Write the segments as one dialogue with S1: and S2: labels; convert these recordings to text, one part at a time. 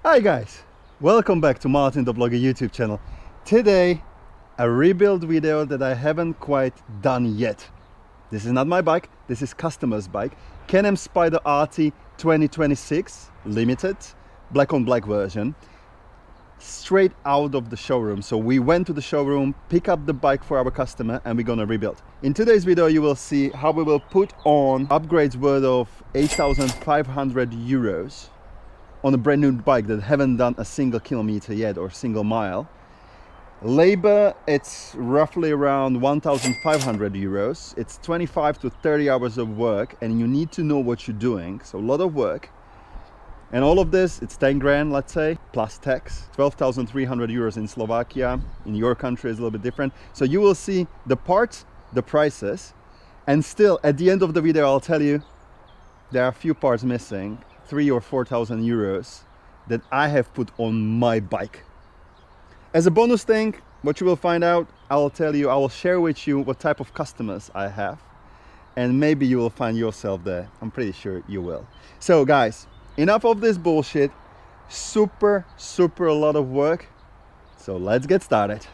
S1: Hi guys, welcome back to MartinTheVlogger YouTube channel. Today a rebuild video that I haven't quite done yet. This is not my bike, this is customer's bike. Can-Am Spyder RT 2026 limited, black on black version, straight out of the showroom. So we went to the showroom, pick up the bike for our customer, and we're gonna rebuild. In today's video you will see how we will put on upgrades worth of 8,500 euros on a brand new bike that haven't done a single kilometer yet or single mile. Labor, it's roughly around 1,500 euros. It's 25 to 30 hours of work, and you need to know what you're doing, so a lot of work. And all of this, it's 10 grand, let's say, plus tax. 12,300 euros in Slovakia. In your country is a little bit different. So you will see the parts, the prices, and still at the end of the video I'll tell you there are a few parts missing, 3,000 or 4,000 euros that I have put on my bike. As a bonus thing, what you will find out, I will share with you what type of customers I have, and maybe you will find yourself there. I'm pretty sure you will. So guys, enough of this bullshit. Super a lot of work. So let's get started.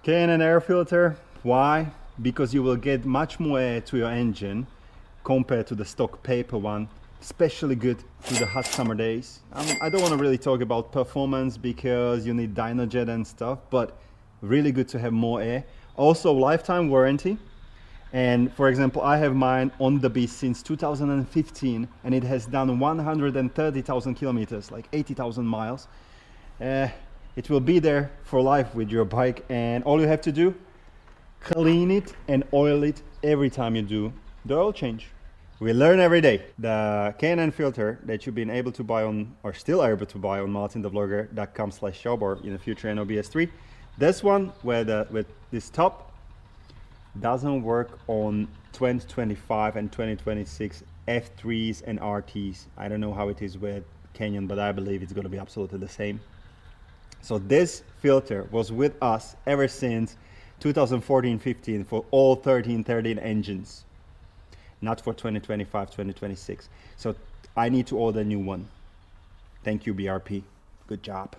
S1: Can-Am air filter. Why? Because you will get much more air to your engine compared to the stock paper one. Especially good to the hot summer days. I don't want to really talk about performance because you need dynojet and stuff, but really good to have more air. Also lifetime warranty. And for example, I have mine on the beast since 2015 and it has done 130,000 kilometers, like 80,000 miles. It will be there for life with your bike, and all you have to do, clean it and oil it every time you do the oil change. We learn every day. The Can-Am filter that you've been able to buy on, or still able to buy on martinthevlogger.com/shop or in the future NOBS3, this one with this top doesn't work on 2025 and 2026 F3s and RTs. I don't know how it is with Canyon, but I believe it's going to be absolutely the same. So this filter was with us ever since 2014-15 for all 13 engines, not for 2025, 2026. So I need to order a new one. Thank you, BRP. Good job.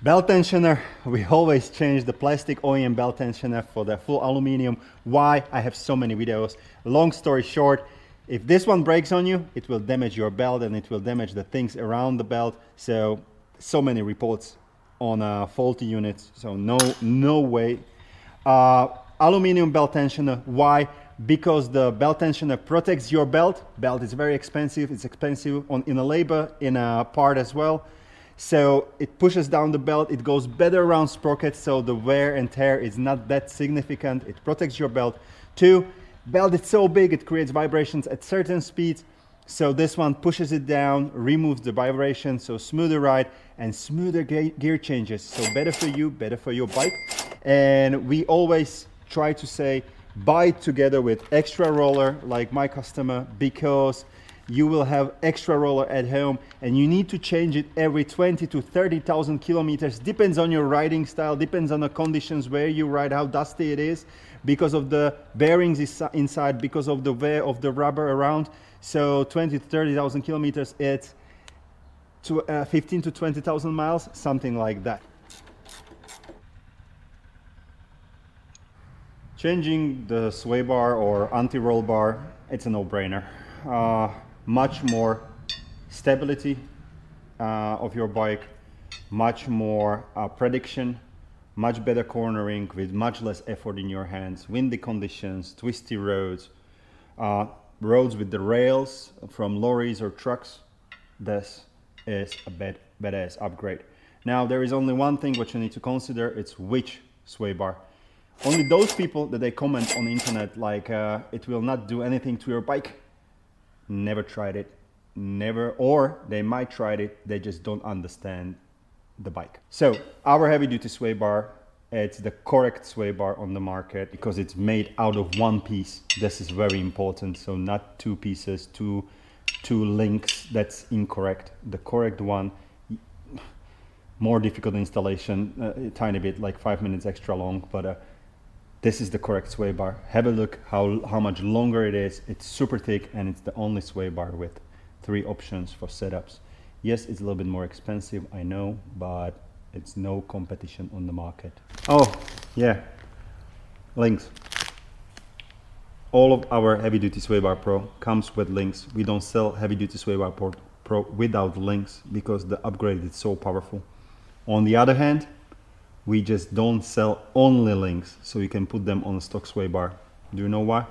S1: Belt tensioner. We always change the plastic OEM belt tensioner for the full aluminum. Why? I have so many videos. Long story short, if this one breaks on you, it will damage your belt and it will damage the things around the belt. So many reports on faulty units. So no way. Aluminum belt tensioner. Why? Because the belt tensioner protects your belt. Belt is very expensive. It's expensive in a labor, in a part as well. So it pushes down the belt. It goes better around sprockets. So the wear and tear is not that significant. It protects your belt. 2, belt is so big it creates vibrations at certain speeds, so this one pushes it down, removes the vibration, so smoother ride and smoother gear changes. So better for you, better for your bike. And we always try to say buy it together with extra roller like my customer, because you will have extra roller at home, and you need to change it every 20 to 30,000 kilometers. Depends on your riding style, depends on the conditions where you ride, how dusty it is, because of the bearings inside, because of the wear of the rubber around. So 20 to 30,000 kilometers, it's 15 to 20,000 miles, something like that. Changing the sway bar or anti-roll bar, it's a no-brainer. Much more stability of your bike, much more prediction, much better cornering with much less effort in your hands, windy conditions, twisty roads, roads with the rails from lorries or trucks. This is a badass upgrade. Now there is only one thing what you need to consider, it's which sway bar. Only those people that they comment on the internet like it will not do anything to your bike, never tried it, never, or they might try it, they just don't understand the bike. So our heavy duty sway bar, it's the correct sway bar on the market because it's made out of one piece. This is very important. So not two pieces, two links, that's incorrect. The correct one, more difficult installation, a tiny bit, like 5 minutes extra long, but this is the correct sway bar. Have a look how much longer it is. It's super thick, and it's the only sway bar with 3 options for setups. Yes, it's a little bit more expensive, I know, but it's no competition on the market. Oh, yeah, links. All of our heavy duty sway bar pro comes with links. We don't sell heavy duty sway bar pro without links because the upgrade is so powerful. On the other hand, we just don't sell only links, so you can put them on a stock sway bar. Do you know why?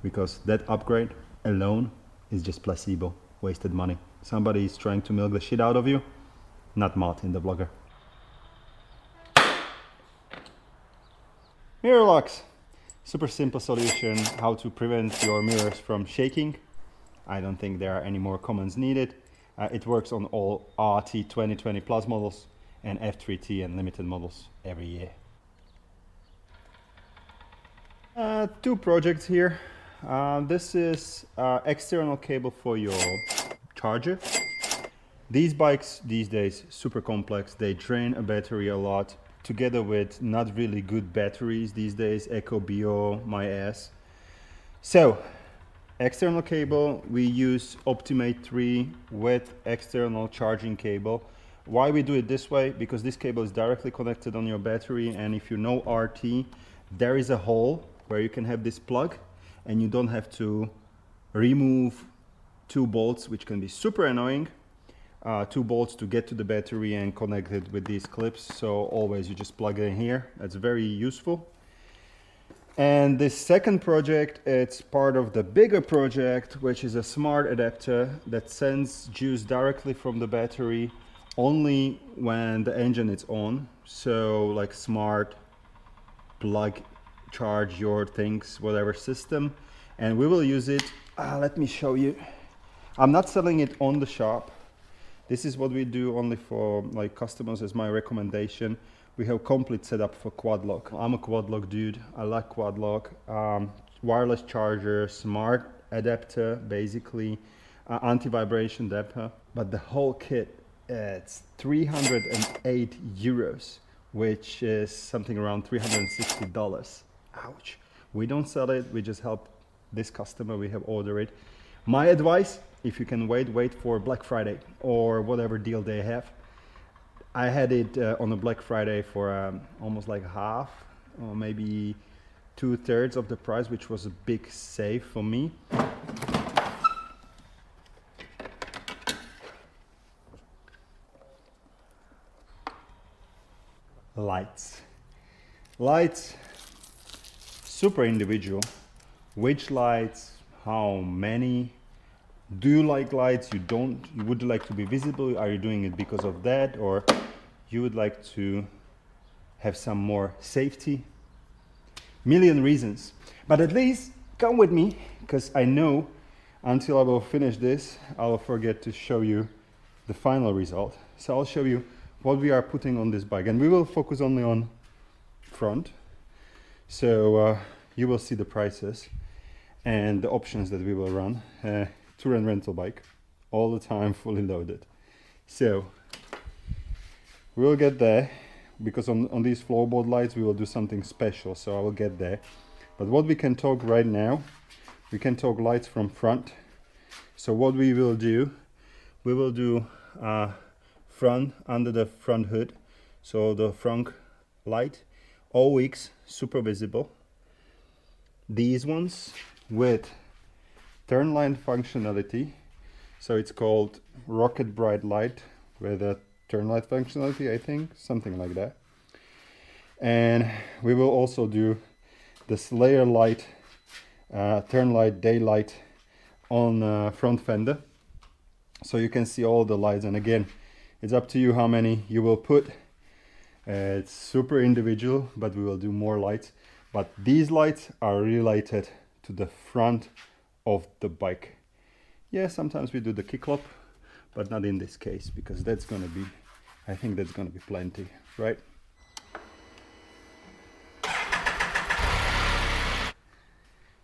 S1: Because that upgrade alone is just placebo, wasted money. Somebody is trying to milk the shit out of you, not Martin the vlogger. Mirror locks. Super simple solution how to prevent your mirrors from shaking. I don't think there are any more comments needed. It works on all RT 2020 Plus models and F3T and limited models every year. 2 projects here. This is external cable for your charger. These bikes these days super complex. They drain a battery a lot, together with not really good batteries these days, Eco Bio, my ass. So external cable, we use Optimate 3 with external charging cable. Why we do it this way? Because this cable is directly connected on your battery, and if you know RT, there is a hole where you can have this plug and you don't have to remove 2 bolts, which can be super annoying. 2 bolts to get to the battery and connect it with these clips. So always you just plug it in here. That's very useful. And this second project, it's part of the bigger project, which is a smart adapter that sends juice directly from the battery only when the engine is on. So like smart plug, charge your things, whatever system. And we will use it. Let me show you. I'm not selling it on the shop. This is what we do only for like customers as my recommendation. We have complete setup for quad lock. I'm a quad lock dude. I like quad lock. Wireless charger, smart adapter, basically anti-vibration damper. But the whole kit, it's 308 euros, which is something around $360. Ouch. We don't sell it. We just help this customer. We have ordered it. My advice, if you can wait for Black Friday or whatever deal they have. I had it on a Black Friday for almost like half or maybe 2/3 of the price, which was a big save for me. Lights, super individual. Which lights, how many? Do you like lights? You don't? You would like to be visible? Are you doing it because of that, or you would like to have some more safety? Million reasons. But at least come with me, because I know until I will finish this, I will forget to show you the final result. So I'll show you what we are putting on this bike, and we will focus only on front. So you will see the prices and the options that we will run. tour and rental bike, all the time fully loaded. So we'll get there, because on these floorboard lights we will do something special, so I will get there. But what we can talk right now, we can talk lights from front. So what we will do front, under the front hood, so the front light, OX, super visible. These ones with turn light functionality, so it's called rocket bright light with a turn light functionality, I think, something like that. And we will also do the Slayer light, turn light, daylight on front fender, so you can see all the lights. And again, it's up to you how many you will put. It's super individual, but we will do more lights. But these lights are related to the front of the bike. Yeah, sometimes we do the kick-up, but not in this case, because that's gonna be, I think that's gonna be plenty, right?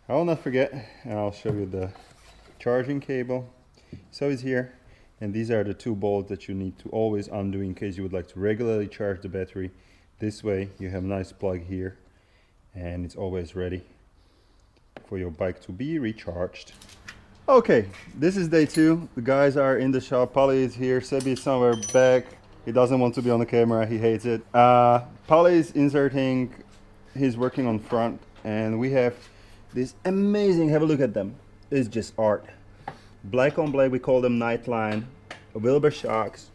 S1: I will not forget, and I'll show you the charging cable. So it's here, and these are the two bolts that you need to always undo in case you would like to regularly charge the battery. This way you have a nice plug here, and it's always ready for your bike to be recharged. Okay, this is day 2. The guys are in the shop. Pali is here, Sebi is somewhere back. He doesn't want to be on the camera, he hates it. Pali is inserting, he's working on front, and we have this amazing, have a look at them. It's just art. Black on black, we call them Nightline. Wilbur shocks.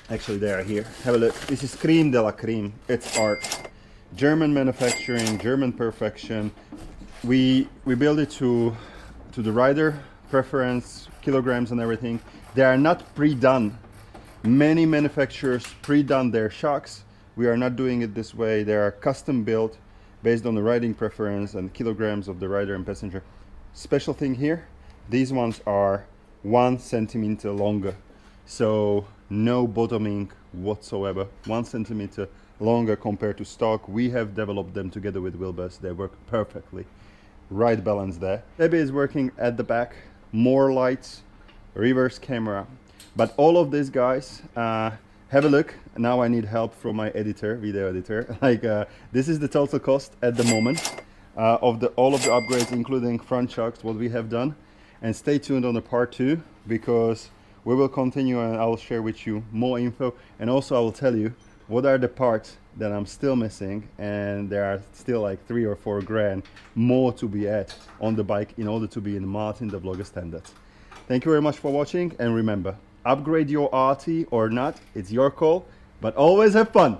S1: Actually, they are here. Have a look. This is creme de la creme. It's art. German manufacturing, German perfection. We build it to the rider preference, kilograms and everything. They are not pre-done. Many manufacturers pre-done their shocks. We are not doing it this way. They are custom built based on the riding preference and kilograms of the rider and passenger. Special thing here, these ones are 1 centimeter longer, so no bottoming whatsoever. 1 centimeter longer compared to stock. We have developed them together with Wilbers. They work perfectly. Right balance there. Debbie is working at the back. More lights, reverse camera. But all of these guys, have a look. Now I need help from my editor, video editor. This is the total cost at the moment of all of the upgrades, including front shocks, what we have done. And stay tuned on the part 2, because we will continue and I will share with you more info. And also I will tell you what are the parts that I'm still missing, and there are still like 3 or 4 grand more to be added on the bike in order to be in Martin the Vlogger standards. Thank you very much for watching, and remember, upgrade your RT or not, it's your call, but always have fun.